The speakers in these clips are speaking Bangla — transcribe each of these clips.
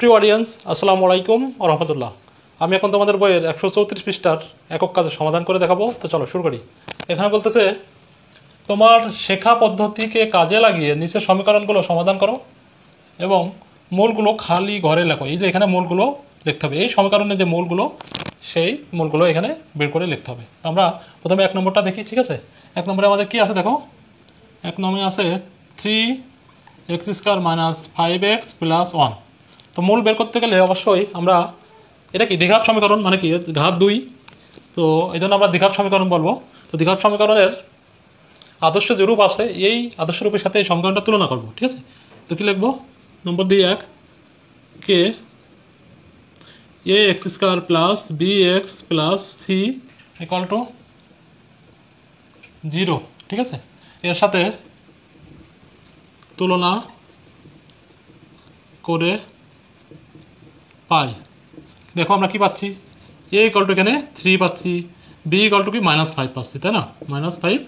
প্রিয় অডিয়েন্স, আসসালামু আলাইকুম ওয়া রাহমাতুল্লাহ। আমি এখন তোমাদের বইয়ের 134 পৃষ্ঠার একক কাজের সমাধান করে দেখাবো। তো চলো শুরু করি। এখানে বলতেছে তোমার শেখা পদ্ধতিকে কাজে লাগিয়ে নিচের সমীকরণগুলো সমাধান করো এবং মূলগুলো খালি ঘরে লেখো। এই যে এখানে মূলগুলো লিখতে হবে, এই সমীকরণের যে মূলগুলো সেই মূলগুলো এখানে বের করে লিখতে হবে। আমরা প্রথমে 1 নম্বরটা দেখি, ঠিক আছে? 1 নম্বরে আমাদের কি আছে দেখো, 1 নম্বরে আছে 3x² - 5x + 1। তো মূল বের করতে গেলে অবশ্যই আমরা এটা কি দ্বিঘাত সমীকরণ, মানে কি ঘাত 2, তো এই জন্য আমরা দ্বিঘাত সমীকরণ বলবো। তো দ্বিঘাত সমীকরণের আদর্শ যে রূপ আছে এই আদর্শ রূপের সাথে এই সমীকরণটা তুলনা করব, ঠিক আছে? তো কি লিখবো, নম্বর 2 1 কে ax² + bx + c = 0, ঠিক আছে? এর সাথে তুলনা করে পাই। দেখো আমরা কি পাচ্ছি, a = এখানে 3 পাচ্ছি, b = কি -5 পাচ্ছি, তাই না? -5,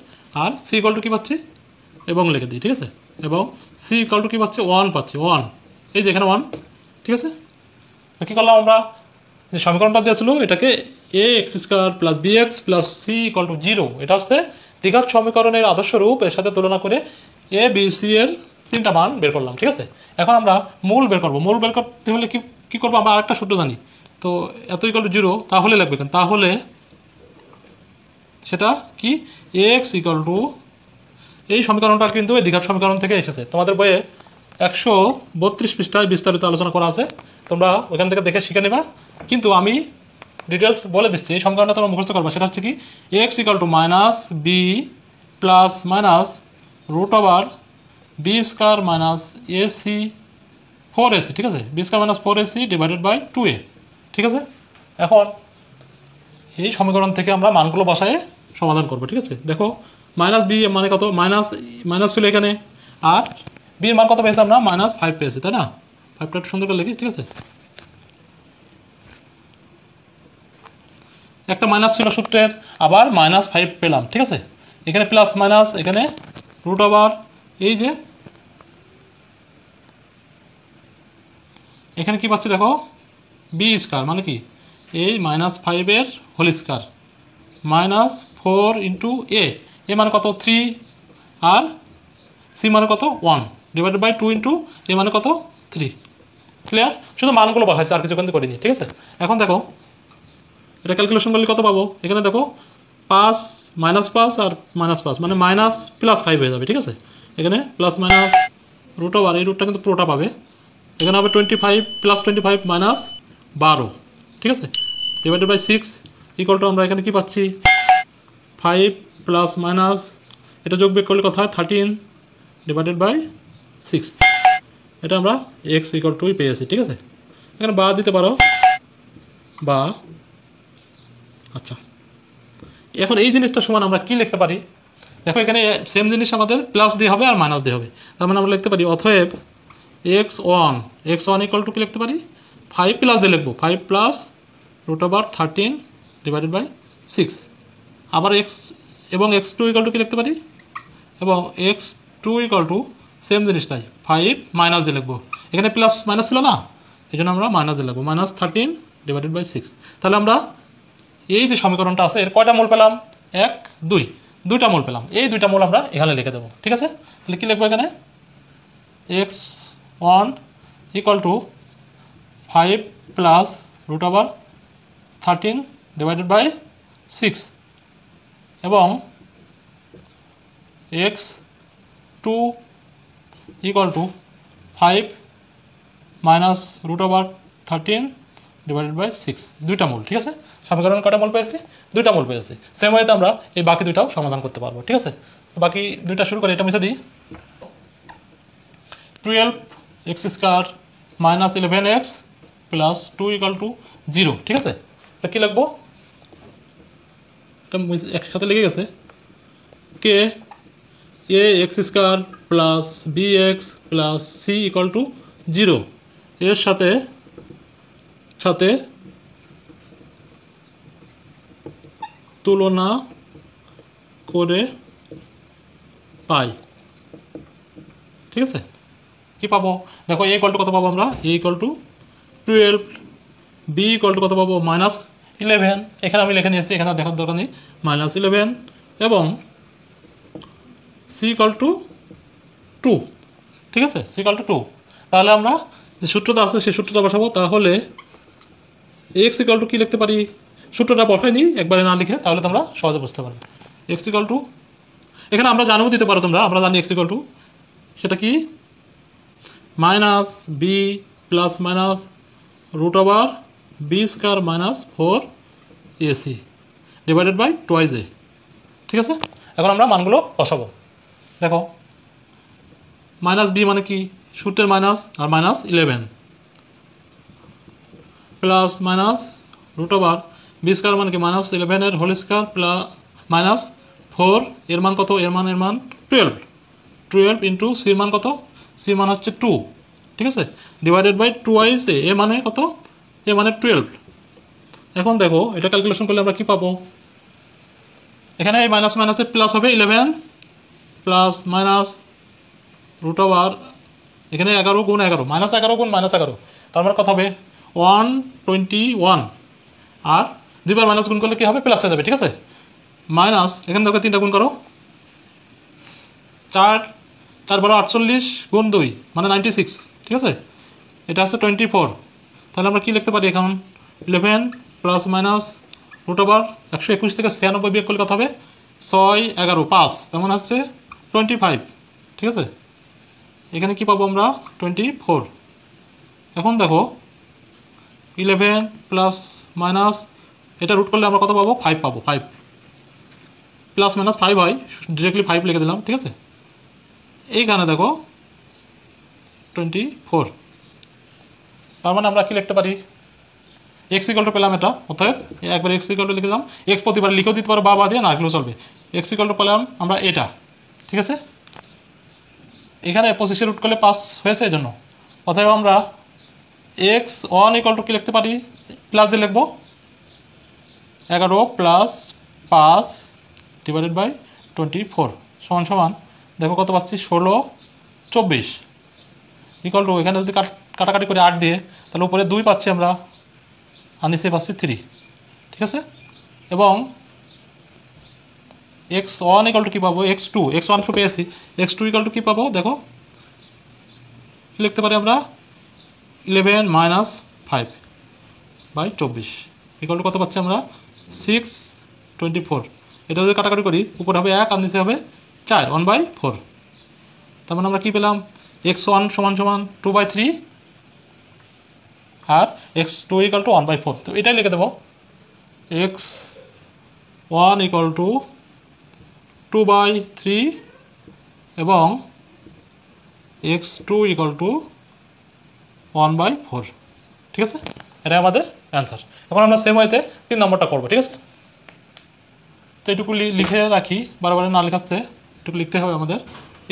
আর c = কি পাচ্ছি এবং লিখে দিই, ঠিক আছে? এবং c = কি পাচ্ছি 1 পাচ্ছি, 1, এই যে এখানে 1, ঠিক আছে? তো কী করলাম আমরা, যে সমীকরণটা দিয়েছিল এটাকে ax² + bx + c = 0, এটা হচ্ছে দ্বিঘাত সমীকরণের আদর্শ রূপ, এর সাথে তুলনা করে a b c এর 3টা মান বের করলাম, ঠিক আছে? এখন আমরা মূল বের করব। মূল বের করতে হলে কি করবো, আমরা আরেকটা সূত্র জানি। তো এত = 0 তাহলে লিখবে কেন, তাহলে সেটা কি x = এই সমীকরণটা কিন্তু এই দ্বিঘাত সমীকরণ থেকে এসেছে। তোমাদের বইয়ে 132 পৃষ্ঠায় বিস্তারিত আলোচনা করা আছে, তোমরা ওখান থেকে দেখে শিখে নেবা। কিন্তু আমি ডিটেলস বলে দিচ্ছি, এই সমীকরণটা তোমরা মুখস্থ করবা। সেটা হচ্ছে কি x = -b + -√b² - ac 4ac, ঠিক আছে? b² - 4ac / 2a, ঠিক আছে? এখন এই সমীকরণ থেকে আমরা মানগুলো বসায় সমাধান করবো, ঠিক আছে? দেখো -b মানে কত, মাইনাস ছিল এখানে, আর b এর মান কত পেয়েছি আমরা, -5 পেয়েছি, তাই না? 5টা একটু সুন্দর করে লিখি, ঠিক আছে? একটা মাইনাস ছিল সূত্রের, আবার -5 পেলাম, ঠিক আছে? এখানে প্লাস মাইনাস, এখানে √, এই যে এখানে কি পাচ্ছি দেখো, b² মানে কি এই -5 এর হোল স্কয়ার -4 × a মানে কত 3, আর c মানে কত 1 / 2 × a মানে কত 3। ক্লিয়ার? শুধু মানগুলো বসাইছে, আর কিছু কিন্তু করিনি, ঠিক আছে? এখন দেখো এটা ক্যালকুলেশন করলে কত পাবো, এখানে দেখো 5 -5 আর -5 মানে +5 হয়ে যাবে, ঠিক আছে? এখানে প্লাস মাইনাস √, এই রুটটা কিন্তু পুরোটা পাবে। এখানে হবে 25 + 25 -12, ঠিক আছে? / 6 = আমরা এখানে কি পাচ্ছি 5 + এটা যোগ বিয়োগ করলে কত হয় 13 / 6। এটা আমরা x = 2 পেয়েছি, ঠিক আছে? এখানে বা দিতে পারো, বা আচ্ছা, এখন এই জিনিসটা সমান আমরা কি লিখতে পারি, দেখো এখানে সেম জিনিস আমাদের প্লাস দিয়ে হবে আর মাইনাস দিয়ে হবে। তার মানে আমরা লিখতে পারি অতএব x1 = কি লিখতে পারি, 5 প্লাস দিয়ে লিখবো, 5 + √13 / 6। আবার x এবং x2 = কি লিখতে পারি, এবং x2 = সেম জিনিসটাই 5 মাইনাস দিয়ে লিখবো, এখানে প্লাস মাইনাস ছিল না, এই জন্য আমরা মাইনাস দিয়ে লিখবো, -13 / 6। তাহলে আমরা এই যে সমীকরণটা আছে এর কয়টা মূল পেলাম, 1 2, 2টা মূল পেলাম। এই 2টা মূল আমরা এখানে লিখে দেবো, ঠিক আছে? তাহলে কি লিখবো এখানে, x1 = 5 + √13 / 6 এবং x2 = 5 - √13 / 6, 2টা মূল, ঠিক আছে? সমীকরণ কয়টা মূল পেয়েছি, 2টা মূল পেয়েছি। সেম ওয়েতে আমরা এই বাকি 2টাও সমাধান করতে পারবো, ঠিক আছে? বাকি 2টা শুরু করি, এটা মুছে দিই। 12x² - 11x + 2 = 0, ঠিক আছে? তা কি লিখবো, এটা একসাথে লেগে গেছে, কে ax² + bx + c = 0 এর সাথে তুলনা করে পাই, ঠিক আছে? কি পাবো দেখো, a = কত পাবো আমরা, a = 12, বি ইকুয়াল টু কত পাবো -11, এখানে আমি লিখে নিয়েছি, এখানে দেখার দরকার নেই, -11, এবং সি ইকুয়াল টু 2, ঠিক আছে, সি ইকুয়াল টু 2। তাহলে আমরা যে সূত্রটা আছে সেই সূত্রটা বসাবো। তাহলে এক্স ইকুয়াল টু কী লিখতে পারি, সূত্রটা বসাই নিই একবারে না লিখে, তাহলে তোমরা সহজে বুঝতে পারবে। এক্স ইকুয়াল টু, এখানে আমরা জানবো দিতে পারো তোমরা, আমরা জানি এক্স ইকুয়াল টু সেটা কি minus b plus minus root over b square minus 4ac divided by 2a, ঠিক আছে। এখন আমরা মানগুলো বসাবো। দেখো মাইনাস বি মানে কি, সূত্রের মাইনাস আর -11 plus minus root over b square মানে কি -11 এর হোল স্কোয়ার প্লাস -4 এর মান কত, এর মান 12 ইন্টু সির মান কত, সির মান হচ্ছে 2, ঠিক আছে, ডিভাইডেড বাই 2ac, এ মানে কত, এ মানে 12। এখন দেখো এটা ক্যালকুলেশন করলে আমরা কি পাবো, এখানে এই মাইনাস মাইনাসের প্লাস হবে 11 প্লাস মাইনাস রুট ওভার, এখানে 11 গুণ 11 -11 গুণ -11, তার মানে কত হবে 121, আর দুইবার মাইনাস গুণ করলে কি হবে, প্লাস হয়ে যাবে, ঠিক আছে। মাইনাস এখানে দেখো 3টা গুণ করো, 4 4 48 গুণ 2 মানে 96, ঠিক আছে, এটা হচ্ছে 24। তাহলে আমরা কি লিখতে পারি এখন, 11 প্লাস মাইনাস রুট ওভার 121 থেকে 96 বিয়োগ করলে কত হবে 6 11 5, তেমন হচ্ছে 25, ঠিক আছে। এখানে কি পাবো আমরা 24। এখন দেখো 11 প্লাস মাইনাস এটা রুট করলে আমরা কত পাবো 5 পাবো, 5 প্লাস মাইনাস 5 হয়, ডিরেক্টলি 5 লিখে দিলাম, ঠিক আছে। এইখানে দেখো 24, তার মানে আমরা কি লিখতে পারি, এক্স ইকুয়াল টু পেলাম এটা, অতএব একবার এক্স ইকুয়াল টু লিখে দিলাম, এক্স প্রতিবার লিখেও দিতে পারো বা দিয়ে না লিখলেও চলবে, এক্স ইকুয়াল টু পেলাম আমরা এটা, ঠিক আছে। এখানে 25 রুট করলে 5 হয়েছে, এই জন্য অতএব আমরা x1 ইকুয়াল টু কি লিখতে পারি, প্লাস দিয়ে লিখবো 11 প্লাস 5 ডিভাইডেড বাই 24 সমান সমান দেখো কত পাচ্ছি 16 24 ইকুয়াল টু, এখানে যদি কাটাকাটি করে 8 দিয়ে, তাহলে উপরে 2 পাচ্ছি আমরা, আর নিচে পাচ্ছি 3, ঠিক আছে। এবং x1 ইকুয়াল টু কী পাবো, x1 তো পেয়েছি, x2 ইকুয়াল টু কী পাবো, দেখো লিখতে পারি আমরা 11 মাইনাস 5 বাই 24 ইকুয়াল টু কত পাচ্ছি আমরা 624। এটা যদি কাটাকাটি করি, উপরে হবে 1 আর নিচে হবে 4, 1/4। তার মানে আমরা কী পেলাম, x1 সমান সমান 2/3 আর x2 ইকুয়াল টু 1/4। তো এটাই লিখে দেবো, x1 ইকুয়াল টু 2/3 এবং x2 ইকুয়াল টু 1/4, ঠিক আছে। এটা আমাদের অ্যান্সার। এখন আমরা সেম ওয়েতে 3 নম্বরটা করবো, ঠিক আছে। তো এইটুকু লিখে রাখি, বারবার না লেখাচ্ছে, এটুকু লিখতে হবে আমাদের,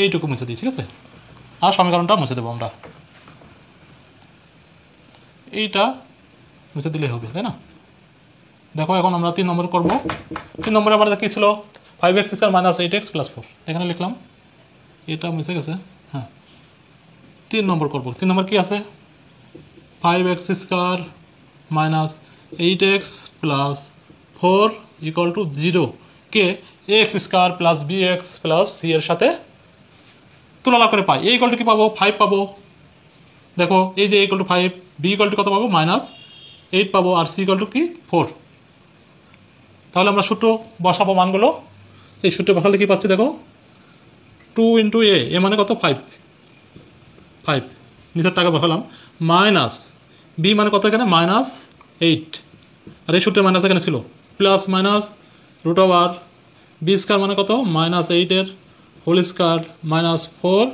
এইটুকু মুছে দিই, ঠিক আছে। আর সমীকরণটা মুছে দেবো আমরা, এইটা মুছে দিলেই হবে, তাই না। দেখো এখন আমরা 3 নম্বর করবো। 3 নম্বরে আমাদের কী ছিল, 5x square minus 8x plus 4, এখানে লিখলাম, এটা মুছে গেছে। হ্যাঁ, 3 নম্বর করবো। 3 নম্বর কী আছে, 5x square minus 8x plus 4 equal to 0 K x square plus bx plus c এর সাথে তুলনা করে পাই। এ ইকুয়াল টু কী পাবো, 5 পাবো। দেখো এই যে equal to 5, b equal to কত পাবো -8 পাবো, আর সি ইকুয়াল টু কি 4। তাহলে আমরা সূত্র বসাবো মানগুলো, এই সূত্রে বসালে কি পাচ্ছি দেখো, 2 ইন্টু এ মানে কত 5 নিচের টাকা বসালাম, মাইনাস বি মানে কত, এখানে -8, আর এই সূত্রে মাইনাস এখানে ছিল, plus minus root over b square মানে কত -8 এর হোল স্কয়ার মাইনাস 4,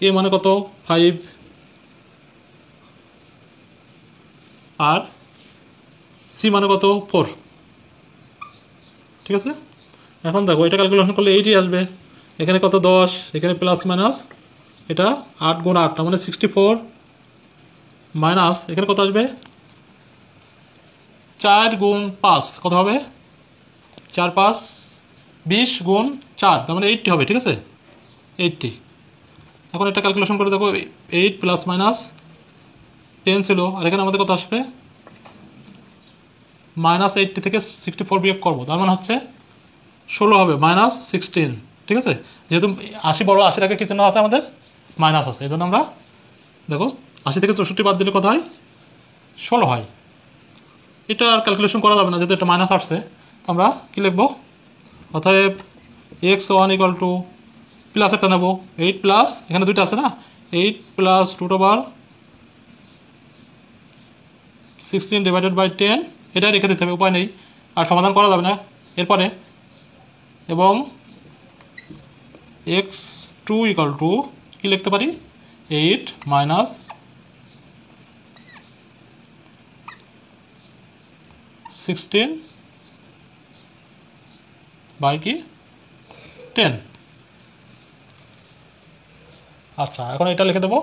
এ মানে কত 5, আর সি মানে কত 4, ঠিক আছে। এখন দেখো এটা ক্যালকুলেশন করলে 8ই আসবে, এখানে কত 10, এখানে প্লাস মাইনাস এটা 8 গুণ 8 মানে 64, মাইনাস এখানে কত আসবে 4 গুণ 5 কত হবে 4 5 20 গুণ 4 তার মানে 80 হবে, ঠিক আছে 80। এখন এটা ক্যালকুলেশন করে দেখো 8 প্লাস মাইনাস 10 ছিল, আর এখানে আমাদের কত আসবে -80 থেকে 64 বিয়োগ করবো, তার মানে হচ্ছে 16 হবে, -16। ঠিক আছে, যেহেতু 80 বড়, 80 আগে কি চিহ্ন আছে আমাদের, মাইনাস আছে, এই জন্য আমরা দেখো 80 থেকে 64 বাদ দিলে কত হয়, 16 হয়। এটা আর ক্যালকুলেশন করা যাবে না, যেহেতু এটা মাইনাস আসছে। আমরা কি লিখবো, অতএব x1 ইকুয়াল টু প্লাস একটা নেবো 8 প্লাস, এখানে দুইটা আছে না, 8 প্লাস √16 ডিভাইডেড বাই 10, এটা রেখে দিতে হবে, উপায় নেই, আর সমাধান করা যাবে না এরপরে। এবং x2 ইকুয়াল টু কি লিখতে পারি, 8 মাইনাস 16 বাই কি 10। আচ্ছা, এখন এটা লিখে দেবো,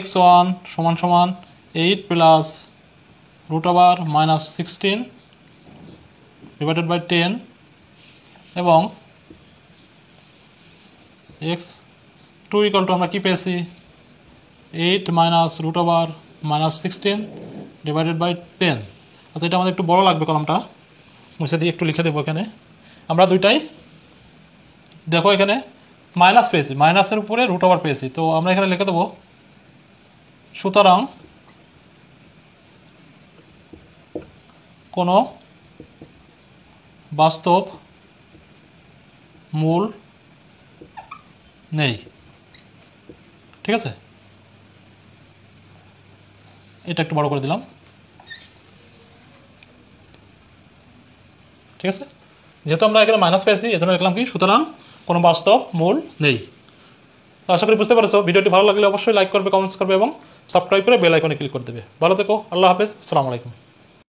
x1 সমান সমান 8 প্লাস √16 ডিভাইডেড বাই 10 এবং x2 ইকুয়াল টু আমরা কি পেয়েছি, 8 মাইনাস √16 ডিভাইডেড বাই 10। আচ্ছা, এটা আমাদের একটু বড় লাগবে, কলমটা মুছে দিয়ে একটু লিখে দেবো। এখানে আমরা দুইটাই দেখো, এখানে মাইনাস পেয়েছি, মাইনাসের উপরে √ওভার পেয়েছি, তো আমরা এখানে লিখে দেবো, সুতরাং কোনো বাস্তব মূল নেই। ঠিক আছে, এটা একটু বড় করে দিলাম। ঠিক আছে, যেহেতু আমরা এখানে মাইনাস পেয়েছি, এজন্য লিখলাম কি, সুতরাং কোনো বাস্তব মূল নেই। তো আশা করি বুঝতে পারছো। ভিডিওটি ভালো লাগলে অবশ্যই লাইক করবে, কমেন্টস করবে এবং সাবস্ক্রাইব করে বেল আইকনে ক্লিক করে দেবে। ভালো থেকো, আল্লাহ হাফেজ, আসসালামু আলাইকুম।